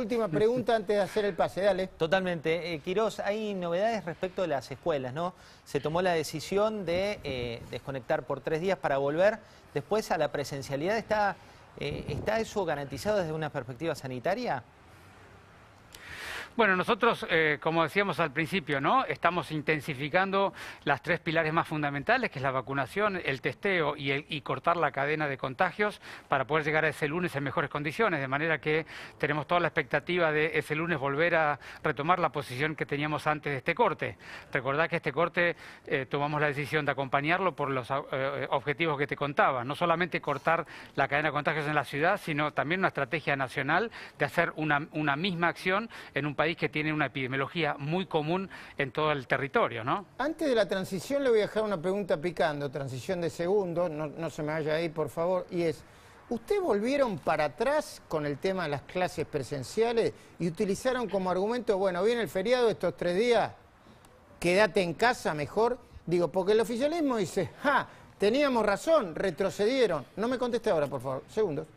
última pregunta antes de hacer el pase, dale. Totalmente. Quirós, hay novedades respecto de las escuelas, ¿no? Se tomó la decisión de desconectar por 3 días para volver después a la presencialidad. ¿Está eso garantizado desde una perspectiva sanitaria? Bueno, nosotros, como decíamos al principio, ¿no? Estamos intensificando las 3 pilares más fundamentales, que es la vacunación, el testeo y cortar la cadena de contagios para poder llegar a ese lunes en mejores condiciones, de manera que tenemos toda la expectativa de ese lunes volver a retomar la posición que teníamos antes de este corte. Recordad que este corte tomamos la decisión de acompañarlo por los objetivos que te contaba, no solamente cortar la cadena de contagios en la ciudad, sino también una estrategia nacional de hacer una misma acción en un país que tiene una epidemiología muy común en todo el territorio, ¿no? Antes de la transición le voy a dejar una pregunta picando, transición de segundos, no se me vaya ahí, por favor, y es, ¿ustedes volvieron para atrás con el tema de las clases presenciales y utilizaron como argumento, bueno, viene el feriado estos 3 días, quédate en casa mejor? Digo, porque el oficialismo dice, ¡ja! Teníamos razón, retrocedieron. No me conteste ahora, por favor, segundos.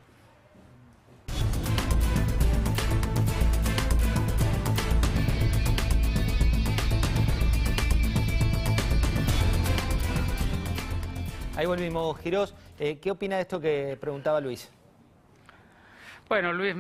Ahí volvimos, Quirós. ¿Qué opina de esto que preguntaba Luis? Bueno, Luis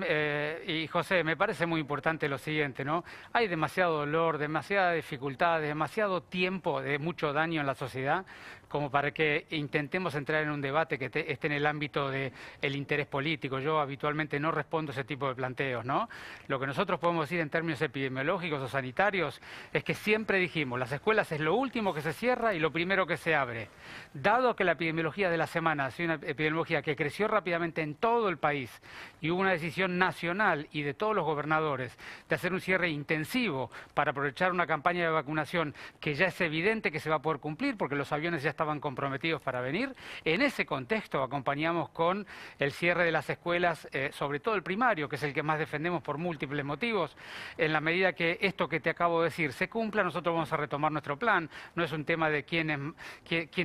y José, me parece muy importante lo siguiente, ¿no? Hay demasiado dolor, demasiada dificultad, demasiado tiempo de mucho daño en la sociedad como para que intentemos entrar en un debate que esté en el ámbito del interés político. Yo habitualmente no respondo a ese tipo de planteos, ¿no? Lo que nosotros podemos decir en términos epidemiológicos o sanitarios es que siempre dijimos, las escuelas es lo último que se cierra y lo primero que se abre. Dado que la epidemiología de la semana ha sido una epidemiología que creció rápidamente en todo el país y hubo una decisión nacional y de todos los gobernadores de hacer un cierre intensivo para aprovechar una campaña de vacunación que ya es evidente que se va a poder cumplir porque los aviones ya estaban comprometidos para venir. En ese contexto acompañamos con el cierre de las escuelas, sobre todo el primario, que es el que más defendemos por múltiples motivos. En la medida que esto que te acabo de decir se cumpla, nosotros vamos a retomar nuestro plan. No es un tema de quién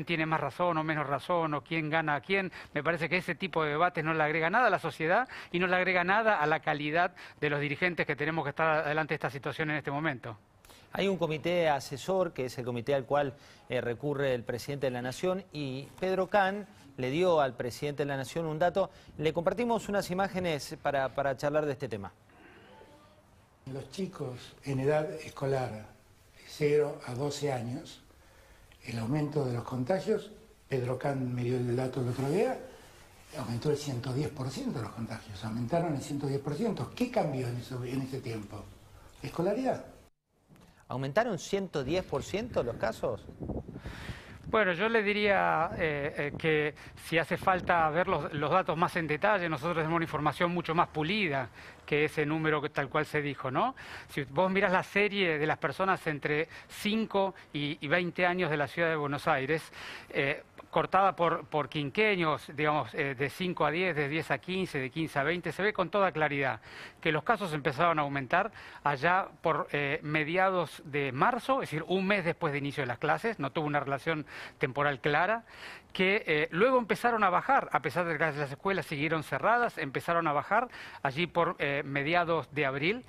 tiene más razón o menos razón o quién gana a quién. Me parece que ese tipo de debates no le agrega nada a la sociedad y no le agrega nada a la calidad de los dirigentes que tenemos que estar adelante de esta situación en este momento. Hay un comité asesor, que es el comité al cual recurre el presidente de la Nación, y Pedro Khan le dio al presidente de la Nación un dato. Le compartimos unas imágenes para charlar de este tema. Los chicos en edad escolar, de 0 a 12 años, el aumento de los contagios, Pedro Khan me dio el dato el otro día, aumentó el 110% de los contagios, aumentaron el 110%. ¿Qué cambió en ese tiempo? Escolaridad. ¿Aumentaron 110% los casos? Bueno, yo le diría que si hace falta ver los datos más en detalle, nosotros tenemos una información mucho más pulida que ese número tal cual se dijo, ¿no? Si vos miras la serie de las personas entre 5 y 20 años de la ciudad de Buenos Aires, cortada por quinquenios, digamos, de 5 a 10, de 10 a 15, de 15 a 20, se ve con toda claridad que los casos empezaron a aumentar allá por mediados de marzo, es decir, un mes después de inicio de las clases, no tuvo una relación temporal clara, que luego empezaron a bajar, a pesar de que las escuelas siguieron cerradas, empezaron a bajar allí por mediados de abril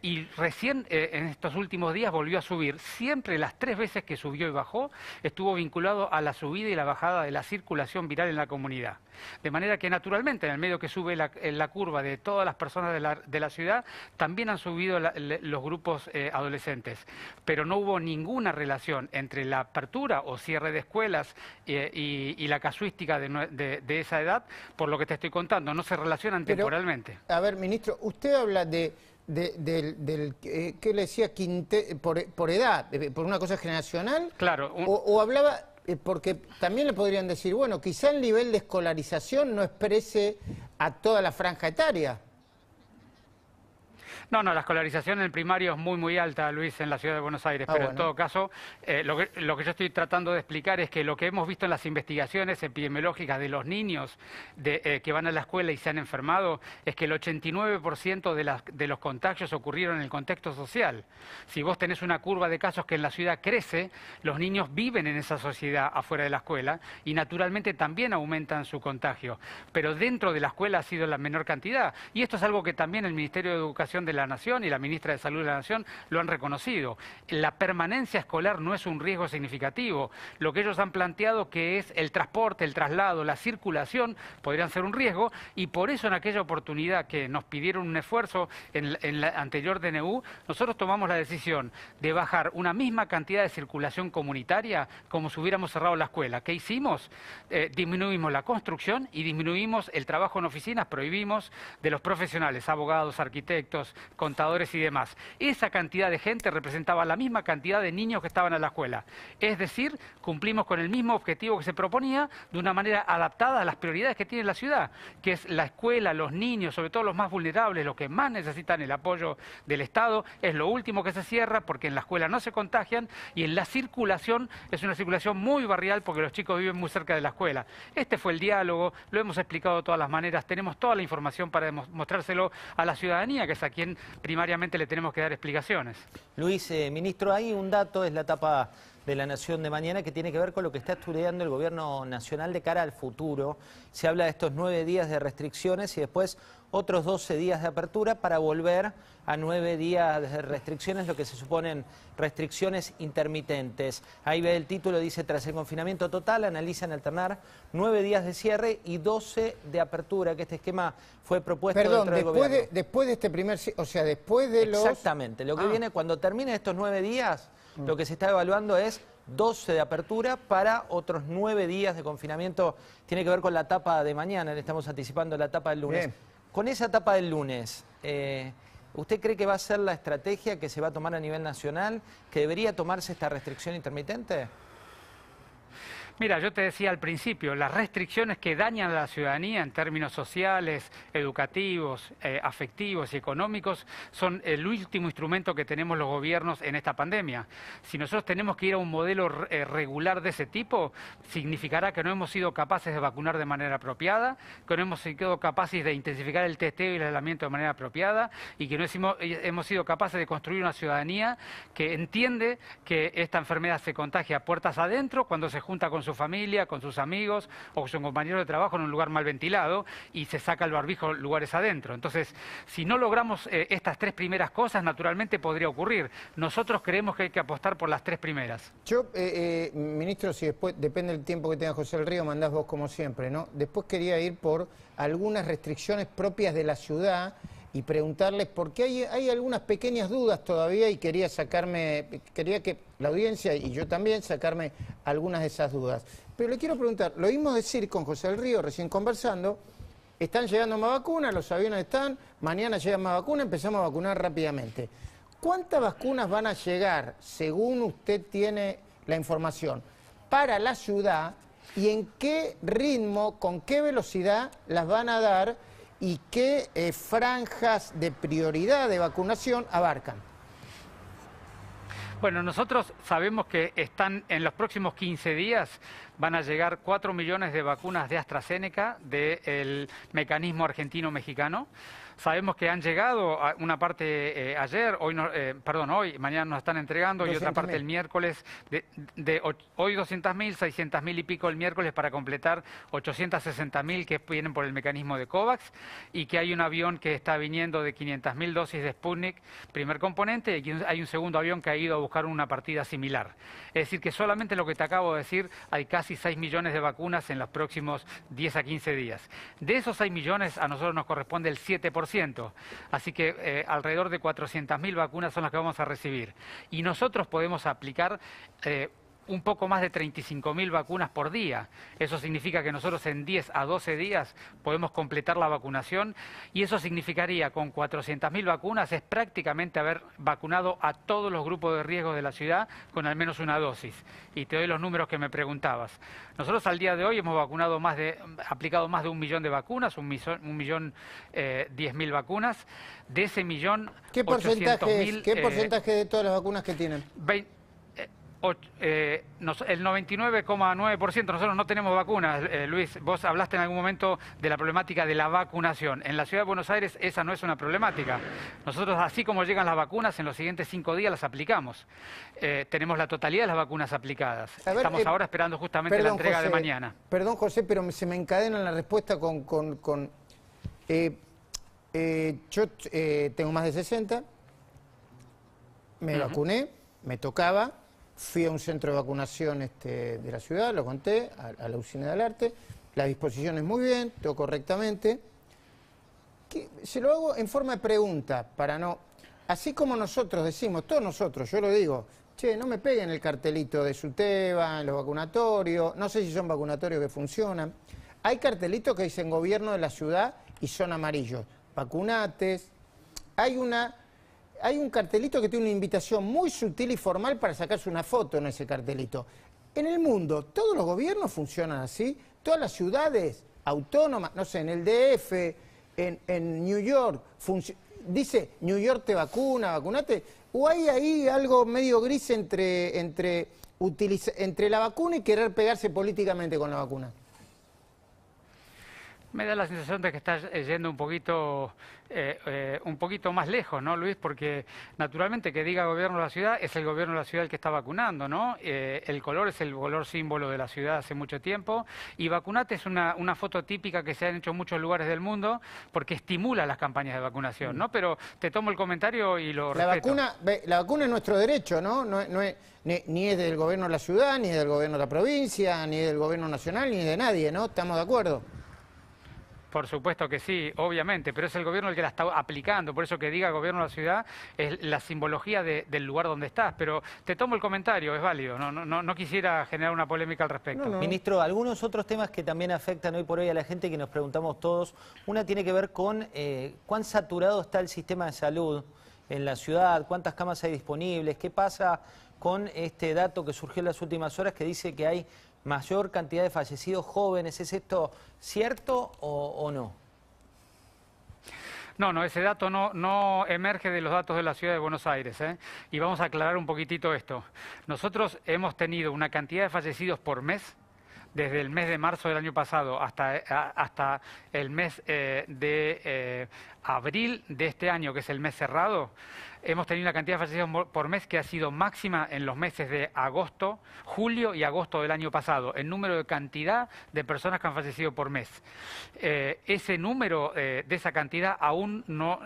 y recién en estos últimos días volvió a subir. Siempre las 3 veces que subió y bajó estuvo vinculado a la subida y la bajada de la circulación viral en la comunidad. De manera que naturalmente en el medio que sube la curva de todas las personas de la ciudad también han subido los grupos adolescentes, pero no hubo ninguna relación entre la apertura o cierre de escuelas y la casuística de esa edad, por lo que te estoy contando, no se relacionan temporalmente. A ver, ministro, usted habla ¿qué le decía? Por edad, por una cosa generacional. Claro. O hablaba, porque también le podrían decir, bueno, quizá el nivel de escolarización no exprese a toda la franja etaria. No, la escolarización en el primario es muy alta, Luis, en la ciudad de Buenos Aires, pero en todo caso, lo que yo estoy tratando de explicar es que lo que hemos visto en las investigaciones epidemiológicas de los niños que van a la escuela y se han enfermado, es que el 89% de los contagios ocurrieron en el contexto social. Si vos tenés una curva de casos que en la ciudad crece, los niños viven en esa sociedad afuera de la escuela y naturalmente también aumentan su contagio, pero dentro de la escuela ha sido la menor cantidad. Y esto es algo que también el Ministerio de Educación de la Nación y la Ministra de Salud de la Nación lo han reconocido. La permanencia escolar no es un riesgo significativo. Lo que ellos han planteado que es el transporte, el traslado, la circulación podrían ser un riesgo, y por eso en aquella oportunidad que nos pidieron un esfuerzo en la anterior DNU, nosotros tomamos la decisión de bajar una misma cantidad de circulación comunitaria como si hubiéramos cerrado la escuela. ¿Qué hicimos? Disminuimos la construcción y disminuimos el trabajo en oficinas, prohibimos de los profesionales, abogados, arquitectos, contadores y demás. Esa cantidad de gente representaba la misma cantidad de niños que estaban en la escuela. Es decir, cumplimos con el mismo objetivo que se proponía de una manera adaptada a las prioridades que tiene la ciudad, que es la escuela, los niños, sobre todo los más vulnerables, los que más necesitan el apoyo del Estado. Es lo último que se cierra porque en la escuela no se contagian, y en la circulación es una circulación muy barrial porque los chicos viven muy cerca de la escuela. Este fue el diálogo, lo hemos explicado de todas las maneras, tenemos toda la información para mostrárselo a la ciudadanía, que es a quien primariamente le tenemos que dar explicaciones. Luis, ministro, hay un dato, es la tapa de La Nación de mañana, que tiene que ver con lo que está estudiando el gobierno nacional de cara al futuro. Se habla de estos 9 días de restricciones y después otros 12 días de apertura para volver a 9 días de restricciones, lo que se suponen restricciones intermitentes. Ahí ve el título, dice: tras el confinamiento total, analizan alternar 9 días de cierre y 12 de apertura, que este esquema fue propuesto dentro del gobierno. Después de este primer, o sea, después de los... Exactamente, lo que viene cuando terminen estos 9 días, lo que se está evaluando es 12 de apertura para otros 9 días de confinamiento. Tiene que ver con la etapa de mañana, le estamos anticipando la etapa del lunes. Bien. Con esa etapa del lunes, ¿usted cree que va a ser la estrategia que se va a tomar a nivel nacional, que debería tomarse esta restricción intermitente? Mira, yo te decía al principio, las restricciones que dañan a la ciudadanía en términos sociales, educativos, afectivos y económicos son el último instrumento que tenemos los gobiernos en esta pandemia. Si nosotros tenemos que ir a un modelo regular de ese tipo, significará que no hemos sido capaces de vacunar de manera apropiada, que no hemos sido capaces de intensificar el testeo y el aislamiento de manera apropiada, y que no hemos sido capaces de construir una ciudadanía que entiende que esta enfermedad se contagia puertas adentro cuando se junta con su familia, con sus amigos o con sus compañeros de trabajo en un lugar mal ventilado y se saca el barbijo lugares adentro. Entonces, si no logramos estas 3 primeras cosas, naturalmente podría ocurrir. Nosotros creemos que hay que apostar por las 3 primeras. Yo, ministro, si después, depende del tiempo que tenga José del Río, mandás vos como siempre, ¿no? Después quería ir por algunas restricciones propias de la ciudad y preguntarles, porque hay algunas pequeñas dudas todavía y quería que la audiencia y yo también sacarme algunas de esas dudas. Pero le quiero preguntar, lo oímos decir con José del Río recién conversando, están llegando más vacunas, los aviones están, mañana llegan más vacunas, empezamos a vacunar rápidamente. ¿Cuántas vacunas van a llegar, según usted tiene la información, para la ciudad y en qué ritmo, con qué velocidad las van a dar y qué franjas de prioridad de vacunación abarcan? Bueno, nosotros sabemos que están en los próximos 15 días, van a llegar 4 millones de vacunas de AstraZeneca del mecanismo argentino-mexicano. Sabemos que han llegado a una parte ayer, hoy, mañana nos están entregando, y otra parte el miércoles, hoy 200.000, 600.000 y pico el miércoles para completar 860.000 que vienen por el mecanismo de COVAX, y que hay un avión que está viniendo de 500.000 dosis de Sputnik, primer componente, y hay un segundo avión que ha ido a buscar una partida similar. Es decir, que solamente lo que te acabo de decir, hay casi 6 millones de vacunas en los próximos 10 a 15 días. De esos 6 millones a nosotros nos corresponde el 7%. Así que alrededor de 400.000 vacunas son las que vamos a recibir. Y nosotros podemos aplicar un poco más de 35.000 vacunas por día. Eso significa que nosotros en 10 a 12 días podemos completar la vacunación y eso significaría con 400.000 vacunas es prácticamente haber vacunado a todos los grupos de riesgo de la ciudad con al menos una dosis. Y te doy los números que me preguntabas. Nosotros al día de hoy hemos aplicado más de 1 millón de vacunas, 1.010.000 vacunas. De ese millón, ¿Qué porcentaje de todas las vacunas que tienen? El 99,9%, nosotros no tenemos vacunas. Luis, vos hablaste en algún momento de la problemática de la vacunación. En la ciudad de Buenos Aires esa no es una problemática. Nosotros, así como llegan las vacunas, en los siguientes 5 días las aplicamos. Tenemos la totalidad de las vacunas aplicadas. Estamos ahora esperando justamente la entrega de mañana. Perdón, José, pero se me encadena la respuesta con yo tengo más de 60, me vacuné, me tocaba. Fui a un centro de vacunación de la ciudad, lo conté, a la Usina del Arte. La disposición es muy bien, todo correctamente. Se lo hago en forma de pregunta, para no... Así como nosotros decimos, todos nosotros, yo lo digo, che, no me peguen el cartelito de Suteba, en los vacunatorios, no sé si son vacunatorios que funcionan. Hay cartelitos que dicen gobierno de la ciudad y son amarillos. Vacunates. Hay un cartelito que tiene una invitación muy sutil y formal para sacarse una foto en ese cartelito. En el mundo, todos los gobiernos funcionan así, todas las ciudades autónomas, no sé, en el DF, en New York, dice New York te vacuna, vacunate, o hay ahí algo medio gris entre la vacuna y querer pegarse políticamente con la vacuna. Me da la sensación de que estás yendo un poquito más lejos, ¿no, Luis? Porque naturalmente que diga gobierno de la ciudad es el gobierno de la ciudad el que está vacunando, ¿no? El color es el color símbolo de la ciudad hace mucho tiempo y vacunate es una foto típica que se han hecho en muchos lugares del mundo porque estimula las campañas de vacunación, ¿no? Pero te tomo el comentario y lo respeto. La vacuna es nuestro derecho, ¿no? Ni es del gobierno de la ciudad, ni del gobierno de la provincia, ni del gobierno nacional, ni de nadie, ¿no? ¿Estamos de acuerdo? Por supuesto que sí, obviamente, pero es el gobierno el que la está aplicando, por eso que diga gobierno de la ciudad es la simbología del lugar donde estás, pero te tomo el comentario, es válido, no quisiera generar una polémica al respecto. Ministro, algunos otros temas que también afectan hoy por hoy a la gente que nos preguntamos todos, una tiene que ver con cuán saturado está el sistema de salud en la ciudad, cuántas camas hay disponibles, qué pasa con este dato que surgió en las últimas horas que dice que hay mayor cantidad de fallecidos jóvenes. ¿Es esto cierto o no? No, ese dato no emerge de los datos de la ciudad de Buenos Aires, ¿eh? Y vamos a aclarar un poquitito esto. Nosotros hemos tenido una cantidad de fallecidos por mes, desde el mes de marzo del año pasado hasta el mes de abril de este año, que es el mes cerrado. Hemos tenido una cantidad de fallecidos por mes que ha sido máxima en los meses de agosto, julio y agosto del año pasado, el número de cantidad de personas que han fallecido por mes. Ese número de esa cantidad aún no,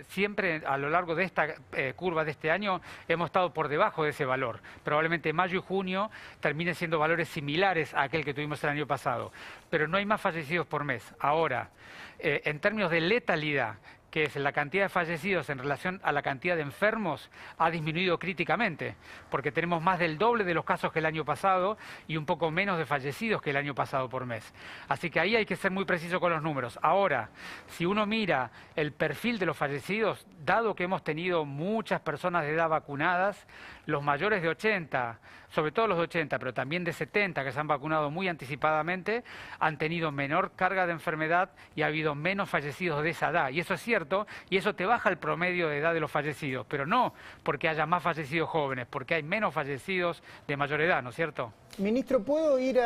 siempre a lo largo de esta curva de este año hemos estado por debajo de ese valor. Probablemente mayo y junio terminen siendo valores similares a aquel que tuvimos el año pasado, pero no hay más fallecidos por mes. Ahora, en términos de letalidad, que es la cantidad de fallecidos en relación a la cantidad de enfermos, ha disminuido críticamente, porque tenemos más del doble de los casos que el año pasado y un poco menos de fallecidos que el año pasado por mes. Así que ahí hay que ser muy preciso con los números. Ahora, si uno mira el perfil de los fallecidos, dado que hemos tenido muchas personas de edad vacunadas, los mayores de 80, sobre todo los de 80, pero también de 70 que se han vacunado muy anticipadamente, han tenido menor carga de enfermedad y ha habido menos fallecidos de esa edad. Y eso es cierto, y eso te baja el promedio de edad de los fallecidos, pero no porque haya más fallecidos jóvenes, porque hay menos fallecidos de mayor edad, ¿no es cierto? Ministro, ¿puedo ir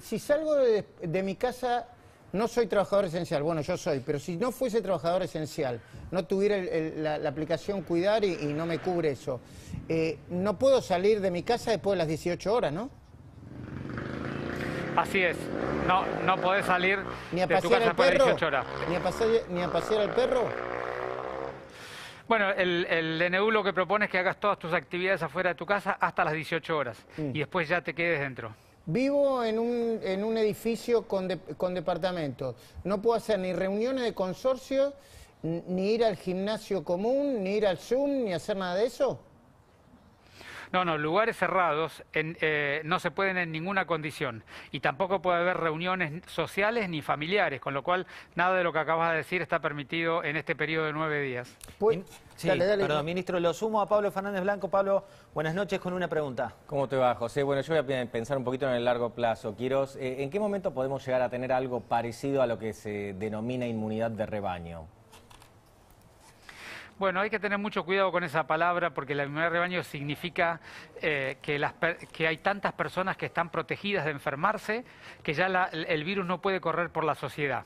si salgo de mi casa, no soy trabajador esencial, bueno, yo soy, pero si no fuese trabajador esencial, no tuviera la aplicación Cuidar y no me cubre eso, no puedo salir de mi casa después de las 18 horas, ¿no? Así es, no podés salir de tu casa después de 18 horas. ¿Ni a pasear al perro? Bueno, el DNU lo que propone es que hagas todas tus actividades afuera de tu casa hasta las 18 horas y después ya te quedes dentro. Vivo en un edificio con departamentos. No puedo hacer ni reuniones de consorcio, ni ir al gimnasio común, ni ir al Zoom, ni hacer nada de eso. No, lugares cerrados no se pueden en ninguna condición y tampoco puede haber reuniones sociales ni familiares, con lo cual nada de lo que acabas de decir está permitido en este periodo de 9 días. Sí, perdón, ministro, lo sumo a Pablo Fernández Blanco. Pablo, buenas noches, con una pregunta. ¿Cómo te va, José? Bueno, yo voy a pensar un poquito en el largo plazo. Quirós, ¿en qué momento podemos llegar a tener algo parecido a lo que se denomina inmunidad de rebaño? Bueno, hay que tener mucho cuidado con esa palabra porque la inmunidad de rebaño significa que hay tantas personas que están protegidas de enfermarse que ya el virus no puede correr por la sociedad.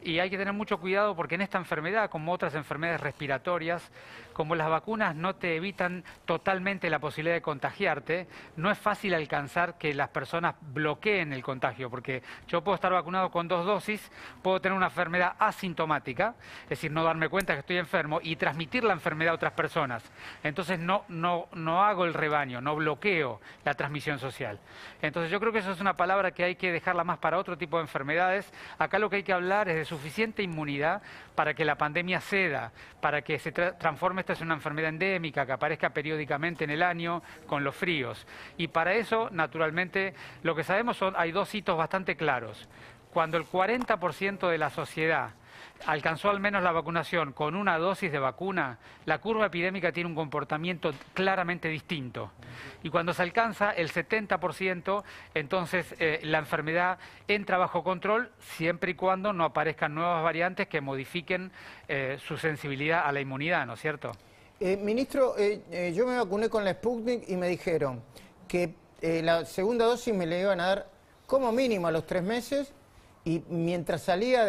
Y hay que tener mucho cuidado porque en esta enfermedad, como otras enfermedades respiratorias, como las vacunas no te evitan totalmente la posibilidad de contagiarte, no es fácil alcanzar que las personas bloqueen el contagio, porque yo puedo estar vacunado con 2 dosis, puedo tener una enfermedad asintomática, es decir, no darme cuenta que estoy enfermo y transmitir la enfermedad a otras personas. Entonces no hago el rebaño, no bloqueo la transmisión social. Entonces yo creo que eso es una palabra que hay que dejarla más para otro tipo de enfermedades. Acá lo que hay que hablar es de suficiente inmunidad para que la pandemia ceda, para que se transforme esta en una enfermedad endémica que aparezca periódicamente en el año con los fríos. Y para eso, naturalmente, lo que sabemos hay 2 hitos bastante claros. Cuando el 40% de la sociedad alcanzó al menos la vacunación con una dosis de vacuna, la curva epidémica tiene un comportamiento claramente distinto. Y cuando se alcanza el 70%, entonces la enfermedad entra bajo control siempre y cuando no aparezcan nuevas variantes que modifiquen su sensibilidad a la inmunidad, ¿no es cierto? Ministro, yo me vacuné con la Sputnik y me dijeron que la segunda dosis me la iban a dar como mínimo a los 3 meses. Y mientras salía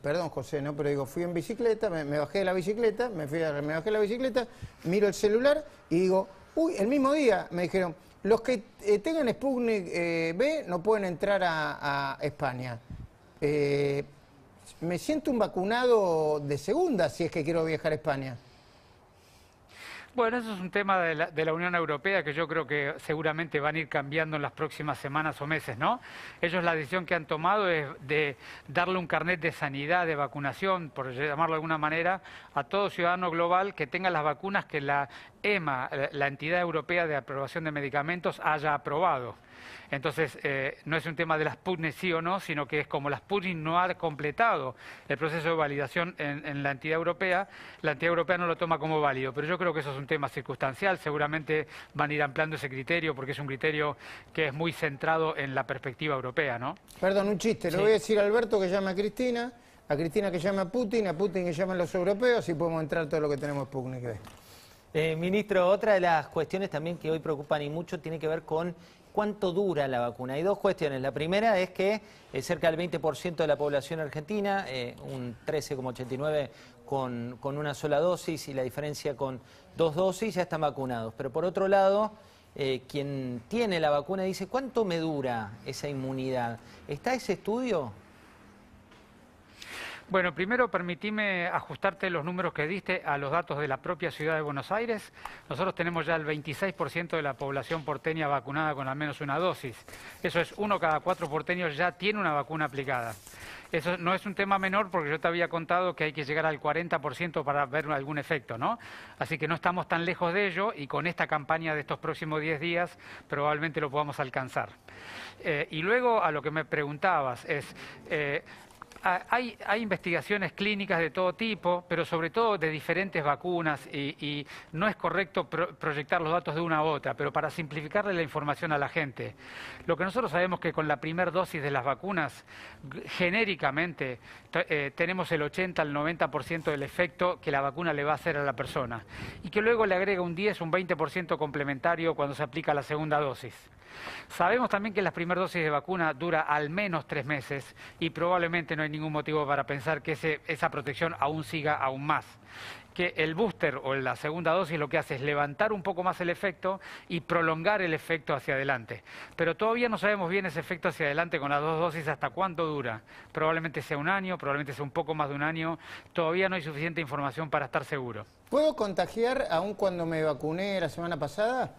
perdón, José, ¿no? Pero digo, fui en bicicleta, me bajé de la bicicleta, me bajé de la bicicleta, miro el celular y digo, uy, el mismo día me dijeron, los que tengan Sputnik B no pueden entrar a España. Me siento un vacunado de segunda si es que quiero viajar a España. Bueno, eso es un tema de la Unión Europea que yo creo que seguramente van a ir cambiando en las próximas semanas o meses, ¿no? Ellos la decisión que han tomado es de darle un carnet de sanidad, de vacunación, por llamarlo de alguna manera, a todo ciudadano global que tenga las vacunas que la EMA, la Entidad Europea de Aprobación de Medicamentos, haya aprobado. Entonces, no es un tema de las Sputnik sí o no, sino que es como la Sputnik no ha completado el proceso de validación en la entidad europea no lo toma como válido. Pero yo creo que eso es un tema circunstancial, seguramente van a ir ampliando ese criterio porque es un criterio que es muy centrado en la perspectiva europea, ¿no? Perdón, un chiste, le voy a decir a Alberto que llame a Cristina que llame a Putin que llamen los europeos y podemos entrar todo lo que tenemos Sputnik. Ministro, otra de las cuestiones también que hoy preocupan y mucho tiene que ver con cuánto dura la vacuna. Hay 2 cuestiones. La primera es que cerca del 20% de la población argentina, un 13,89% con una sola dosis y la diferencia con 2 dosis ya están vacunados. Pero por otro lado, quien tiene la vacuna dice, ¿cuánto me dura esa inmunidad? ¿Está ese estudio? Bueno, primero permitime ajustarte los números que diste a los datos de la propia ciudad de Buenos Aires. Nosotros tenemos ya el 26% de la población porteña vacunada con al menos una dosis. Eso es 1 cada 4 porteños ya tiene una vacuna aplicada. Eso no es un tema menor porque yo te había contado que hay que llegar al 40% para ver algún efecto, ¿no? Así que no estamos tan lejos de ello y con esta campaña de estos próximos 10 días probablemente lo podamos alcanzar. Y luego a lo que me preguntabas es... Hay investigaciones clínicas de todo tipo, pero sobre todo de diferentes vacunas y no es correcto proyectar los datos de una a otra, pero para simplificarle la información a la gente. Lo que nosotros sabemos que con la primera dosis de las vacunas, genéricamente, tenemos el 80 al 90% del efecto que la vacuna le va a hacer a la persona y que luego le agrega un 10, un 20% complementario cuando se aplica la segunda dosis. Sabemos también que la primera dosis de vacuna dura al menos 3 meses y probablemente no hay ningún motivo para pensar que esa protección aún siga aún más. Que el booster o la segunda dosis lo que hace es levantar un poco más el efecto y prolongar el efecto hacia adelante. Pero todavía no sabemos bien ese efecto hacia adelante con las 2 dosis hasta cuánto dura. Probablemente sea un año, probablemente sea un poco más de un año. Todavía no hay suficiente información para estar seguro. ¿Puedo contagiar aún cuando me vacuné la semana pasada?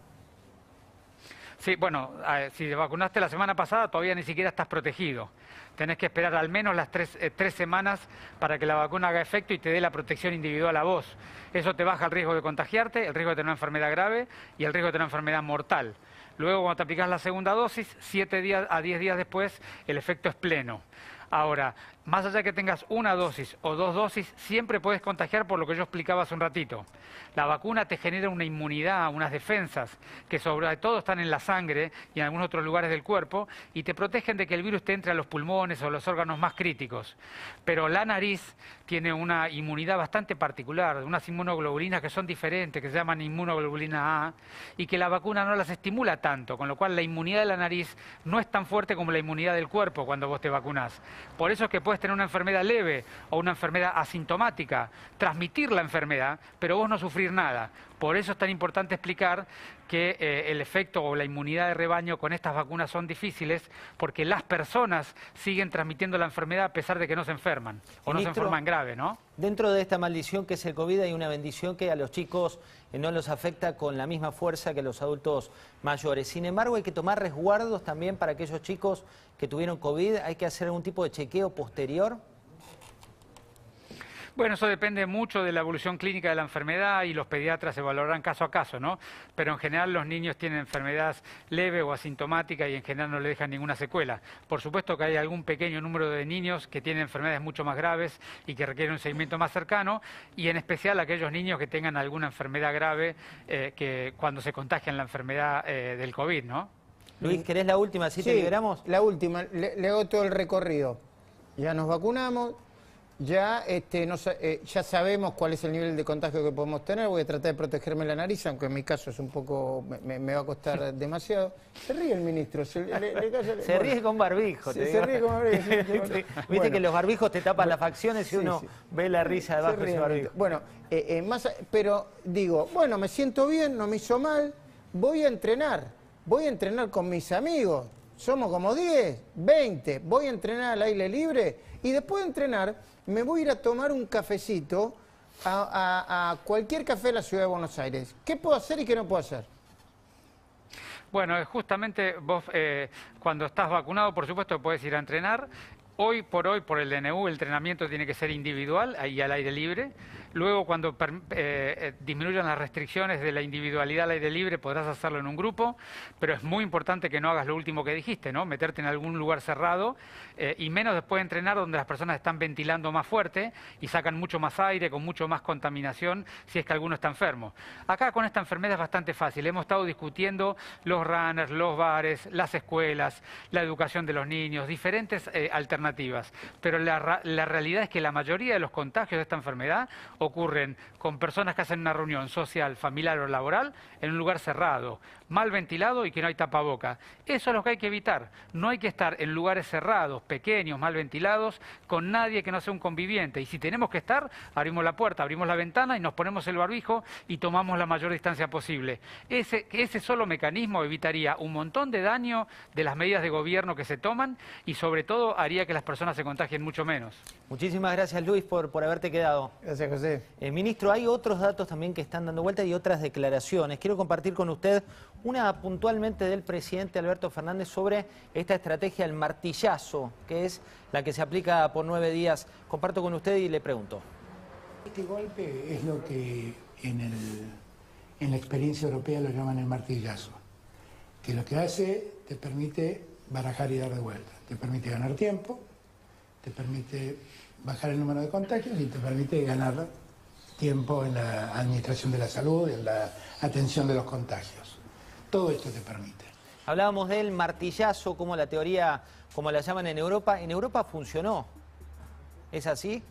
Sí, bueno, si te vacunaste la semana pasada todavía ni siquiera estás protegido. Tenés que esperar al menos las tres semanas para que la vacuna haga efecto y te dé la protección individual a vos. Eso te baja el riesgo de contagiarte, el riesgo de tener una enfermedad grave y el riesgo de tener una enfermedad mortal. Luego, cuando te aplicas la segunda dosis, 7 días a 10 días después, el efecto es pleno. Ahora, más allá de que tengas una dosis o 2 dosis, siempre puedes contagiar por lo que yo explicaba hace un ratito. La vacuna te genera una inmunidad, unas defensas, que sobre todo están en la sangre y en algunos otros lugares del cuerpo, y te protegen de que el virus te entre a los pulmones o los órganos más críticos. Pero la nariz tiene una inmunidad bastante particular, unas inmunoglobulinas que son diferentes, que se llaman inmunoglobulina A, y que la vacuna no las estimula tanto, con lo cual la inmunidad de la nariz no es tan fuerte como la inmunidad del cuerpo cuando vos te vacunás. Por eso es que puedes tener una enfermedad leve o una enfermedad asintomática, transmitir la enfermedad, pero vos no sufrir nada. Por eso es tan importante explicar que el efecto o la inmunidad de rebaño con estas vacunas son difíciles porque las personas siguen transmitiendo la enfermedad a pesar de que no se enferman o no se enferman grave, ¿no? Dentro de esta maldición que es el COVID hay una bendición que a los chicos no los afecta con la misma fuerza que a los adultos mayores. Sin embargo, hay que tomar resguardos también para aquellos chicos que tuvieron COVID. ¿Hay que hacer algún tipo de chequeo posterior? Bueno, eso depende mucho de la evolución clínica de la enfermedad y los pediatras evaluarán caso a caso, ¿no? Pero en general los niños tienen enfermedades leve o asintomática y en general no le dejan ninguna secuela. Por supuesto que hay algún pequeño número de niños que tienen enfermedades mucho más graves y que requieren un seguimiento más cercano, y en especial aquellos niños que tengan alguna enfermedad grave que cuando se contagian la enfermedad del COVID, ¿no? Luis, ¿querés la última? ¿Sí te liberamos? La última, le hago todo el recorrido. Ya nos vacunamos. Ya, ya sabemos cuál es el nivel de contagio que podemos tener. Voy a tratar de protegerme la nariz, aunque en mi caso es un poco, me va a costar demasiado. Se ríe el ministro. Se ríe con barbijo. Se ríe con barbijo. Viste que los barbijos te tapan las facciones y uno ve la risa debajo de ese barbijo. Bueno, pero digo, bueno, me siento bien, no me hizo mal, voy a entrenar con mis amigos. Somos como 10, 20, voy a entrenar al aire libre y después de entrenar me voy a ir a tomar un cafecito a cualquier café de la ciudad de Buenos Aires. ¿Qué puedo hacer y qué no puedo hacer? Bueno, justamente vos cuando estás vacunado, por supuesto, podés ir a entrenar. Hoy, por el DNU, el entrenamiento tiene que ser individual y al aire libre. Luego, cuando disminuyan las restricciones de la individualidad al aire libre, podrás hacerlo en un grupo, pero es muy importante que no hagas lo último que dijiste, ¿no? Meterte en algún lugar cerrado y menos después de entrenar donde las personas están ventilando más fuerte y sacan mucho más aire, con mucho más contaminación, si es que alguno está enfermo. Acá con esta enfermedad es bastante fácil. Hemos estado discutiendo los runners, los bares, las escuelas, la educación de los niños, diferentes alternativas. Pero la realidad es que la mayoría de los contagios de esta enfermedad ocurren con personas que hacen una reunión social, familiar o laboral en un lugar cerrado, mal ventilado y que no hay tapaboca. Eso es lo que hay que evitar. No hay que estar en lugares cerrados, pequeños, mal ventilados, con nadie que no sea un conviviente. Y si tenemos que estar, abrimos la puerta, abrimos la ventana y nos ponemos el barbijo y tomamos la mayor distancia posible. Ese solo mecanismo evitaría un montón de daño de las medidas de gobierno que se toman y sobre todo haría que las personas se contagien mucho menos. Muchísimas gracias, Luis, por haberte quedado. Gracias, José. Ministro, hay otros datos también que están dando vuelta y otras declaraciones. Quiero compartir con usted una puntualmente del presidente Alberto Fernández sobre esta estrategia del martillazo, que es la que se aplica por 9 días. Comparto con usted y le pregunto. Este golpe es lo que en la experiencia europea lo llaman el martillazo, que lo que hace te permite barajar y dar de vuelta, te permite ganar tiempo, te permite bajar el número de contagios y te permite ganar tiempo en la administración de la salud, en la atención de los contagios. Todo esto te permite. Hablábamos del martillazo, como la teoría, como la llaman en Europa. En Europa funcionó. ¿Es así?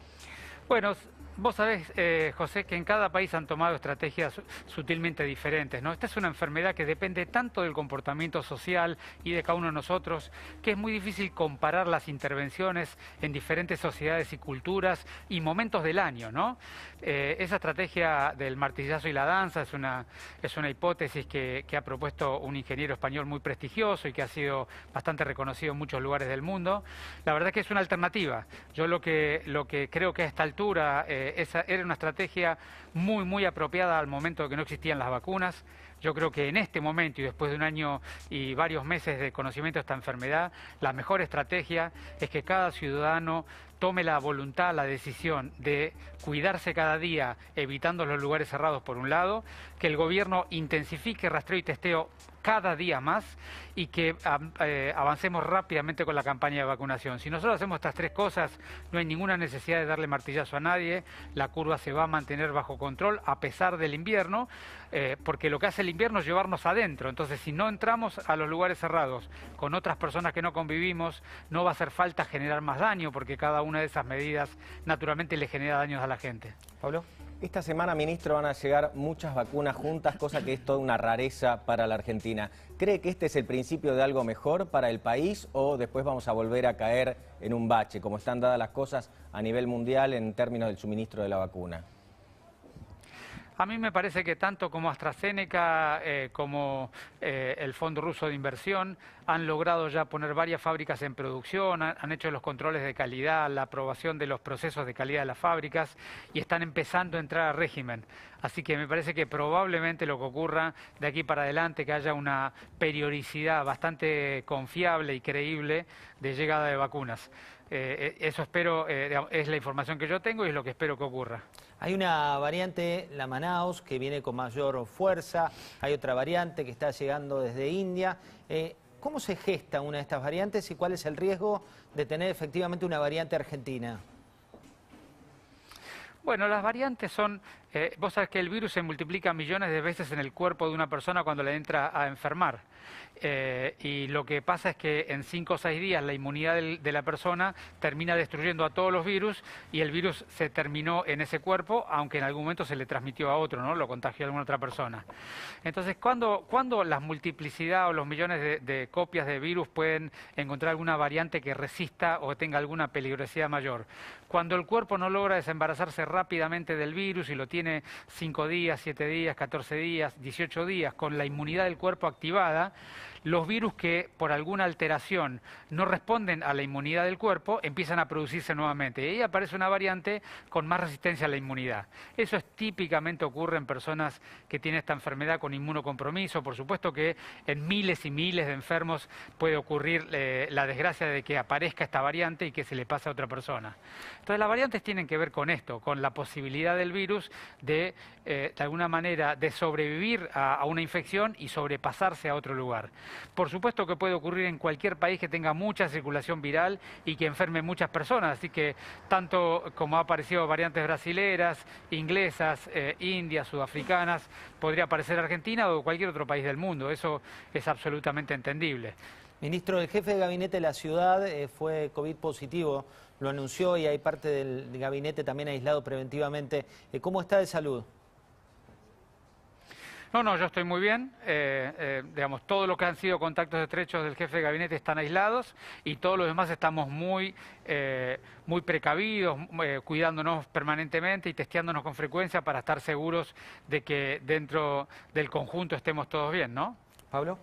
Bueno, vos sabés, José, que en cada país han tomado estrategias sutilmente diferentes, ¿no? Esta es una enfermedad que depende tanto del comportamiento social y de cada uno de nosotros, que es muy difícil comparar las intervenciones en diferentes sociedades y culturas y momentos del año, ¿no? Esa estrategia del martillazo y la danza es una hipótesis que ha propuesto un ingeniero español muy prestigioso y que ha sido bastante reconocido en muchos lugares del mundo. La verdad es que es una alternativa. Yo lo que creo que a esta altura esa era una estrategia muy apropiada al momento de que no existían las vacunas. Yo creo que en este momento y después de un año y varios meses de conocimiento de esta enfermedad, la mejor estrategia es que cada ciudadano tome la voluntad, la decisión de cuidarse cada día, evitando los lugares cerrados por un lado, que el gobierno intensifique rastreo y testeo cada día más y que avancemos rápidamente con la campaña de vacunación. Si nosotros hacemos estas tres cosas, no hay ninguna necesidad de darle martillazo a nadie, la curva se va a mantener bajo control a pesar del invierno, porque lo que hace el invierno es llevarnos adentro. Entonces, si no entramos a los lugares cerrados con otras personas que no convivimos, no va a hacer falta generar más daño, porque cada una de esas medidas naturalmente le genera daños a la gente. Pablo. Esta semana, ministro, van a llegar muchas vacunas juntas, cosa que es toda una rareza para la Argentina. ¿Cree que este es el principio de algo mejor para el país o después vamos a volver a caer en un bache, como están dadas las cosas a nivel mundial en términos del suministro de la vacuna? A mí me parece que tanto como AstraZeneca como el Fondo Ruso de Inversión han logrado ya poner varias fábricas en producción, han hecho los controles de calidad, la aprobación de los procesos de calidad de las fábricas y están empezando a entrar a régimen. Así que me parece que probablemente lo que ocurra de aquí para adelante, que haya una periodicidad bastante confiable y creíble de llegada de vacunas. Eso espero, es la información que yo tengo y es lo que espero que ocurra. Hay una variante, la Manaus, que viene con mayor fuerza. Hay otra variante que está llegando desde India. ¿Cómo se gesta una de estas variantes y cuál es el riesgo de tener efectivamente una variante argentina? Bueno, las variantes son, vos sabés que el virus se multiplica millones de veces en el cuerpo de una persona cuando le entra a enfermar. Y lo que pasa es que en 5 o 6 días la inmunidad de la persona termina destruyendo a todos los virus y el virus se terminó en ese cuerpo, aunque en algún momento se le transmitió a otro, ¿no? Lo contagió a alguna otra persona. Entonces, ¿cuándo la multiplicidad o los millones de copias de virus pueden encontrar alguna variante que resista o tenga alguna peligrosidad mayor? Cuando el cuerpo no logra desembarazarse rápidamente del virus y lo tiene 5 días, 7 días, 14 días, 18 días, con la inmunidad del cuerpo activada, los virus que por alguna alteración no responden a la inmunidad del cuerpo empiezan a producirse nuevamente. Y ahí aparece una variante con más resistencia a la inmunidad. Eso típicamente ocurre en personas que tienen esta enfermedad con inmunocompromiso. Por supuesto que en miles y miles de enfermos puede ocurrir la desgracia de que aparezca esta variante y que se le pase a otra persona. Entonces las variantes tienen que ver con esto, con la posibilidad del virus de alguna manera, de sobrevivir a una infección y sobrepasarse a otro lugar. Por supuesto que puede ocurrir en cualquier país que tenga mucha circulación viral y que enferme muchas personas, así que tanto como ha aparecido variantes brasileras, inglesas, indias, sudafricanas, podría aparecer Argentina o cualquier otro país del mundo, eso es absolutamente entendible. Ministro, el jefe de gabinete de la ciudad fue COVID positivo, lo anunció y hay parte del gabinete también aislado preventivamente. ¿Cómo está de salud? No, yo estoy muy bien. Digamos, todo lo que han sido contactos estrechos del jefe de gabinete están aislados y todos los demás estamos muy precavidos, cuidándonos permanentemente y testeándonos con frecuencia para estar seguros de que dentro del conjunto estemos todos bien, ¿no? Pablo.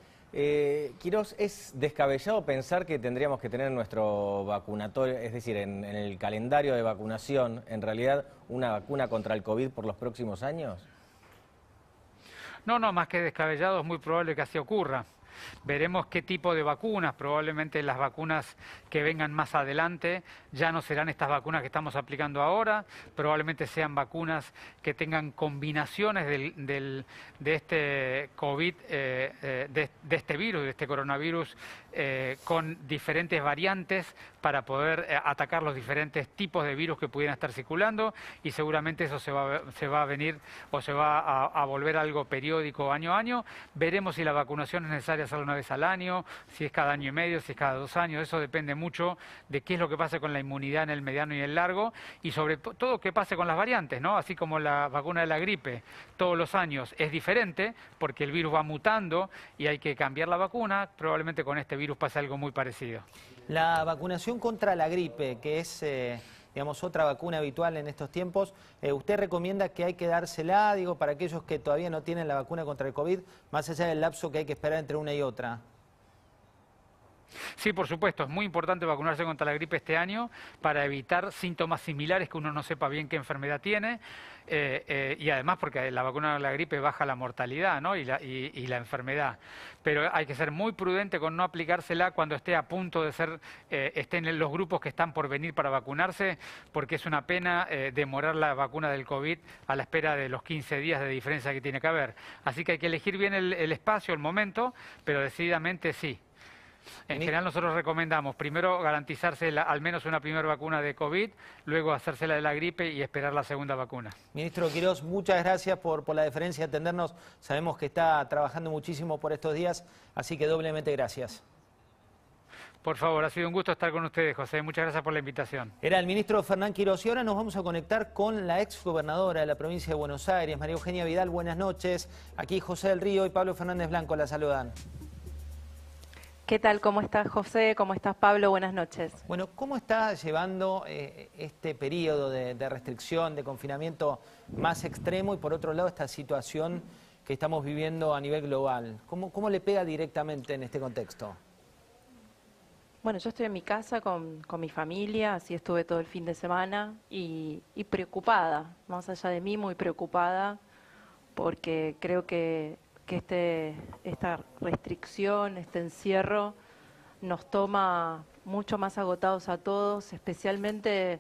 Quirós, ¿es descabellado pensar que tendríamos que tener nuestro vacunatorio, es decir, en el calendario de vacunación, en realidad una vacuna contra el COVID por los próximos años? No, más que descabellado, es muy probable que así ocurra. Veremos qué tipo de vacunas, probablemente las vacunas que vengan más adelante ya no serán estas vacunas que estamos aplicando ahora, probablemente sean vacunas que tengan combinaciones de este COVID, de este virus, de este coronavirus, con diferentes variantes para poder atacar los diferentes tipos de virus que pudieran estar circulando y seguramente eso se va a venir o se va a volver algo periódico año a año. Veremos si la vacunación es necesaria hacerlo una vez al año, si es cada año y medio, si es cada 2 años. Eso depende mucho de qué es lo que pase con la inmunidad en el mediano y el largo y sobre todo qué pase con las variantes, ¿no? Así como la vacuna de la gripe todos los años es diferente porque el virus va mutando y hay que cambiar la vacuna, probablemente con este virus pase algo muy parecido. La vacunación contra la gripe, que es digamos, otra vacuna habitual en estos tiempos, ¿usted recomienda que hay que dársela, digo, para aquellos que todavía no tienen la vacuna contra el COVID, más allá del lapso que hay que esperar entre una y otra? Sí, por supuesto, es muy importante vacunarse contra la gripe este año para evitar síntomas similares que uno no sepa bien qué enfermedad tiene y además porque la vacuna de la gripe baja la mortalidad, ¿no? y la enfermedad. Pero hay que ser muy prudente con no aplicársela cuando esté a punto de estén en los grupos que están por venir para vacunarse, porque es una pena demorar la vacuna del COVID a la espera de los 15 días de diferencia que tiene que haber. Así que hay que elegir bien el espacio, el momento, pero decididamente sí. En general nosotros recomendamos primero garantizarse al menos una primera vacuna de COVID, luego hacérsela de la gripe y esperar la segunda vacuna. Ministro Quirós, muchas gracias por la deferencia de atendernos. Sabemos que está trabajando muchísimo por estos días, así que doblemente gracias. Por favor, ha sido un gusto estar con ustedes, José. Muchas gracias por la invitación. Era el ministro Fernán Quirós y ahora nos vamos a conectar con la exgobernadora de la provincia de Buenos Aires, María Eugenia Vidal. Buenas noches. Aquí José del Río y Pablo Fernández Blanco la saludan. ¿Qué tal? ¿Cómo estás, José? ¿Cómo estás, Pablo? Buenas noches. Bueno, ¿cómo está llevando este periodo de restricción, de confinamiento más extremo y por otro lado esta situación que estamos viviendo a nivel global? ¿Cómo le pega directamente en este contexto? Bueno, yo estoy en mi casa con mi familia, así estuve todo el fin de semana y preocupada, más allá de mí, muy preocupada, porque creo que esta restricción, este encierro, nos toma mucho más agotados a todos, especialmente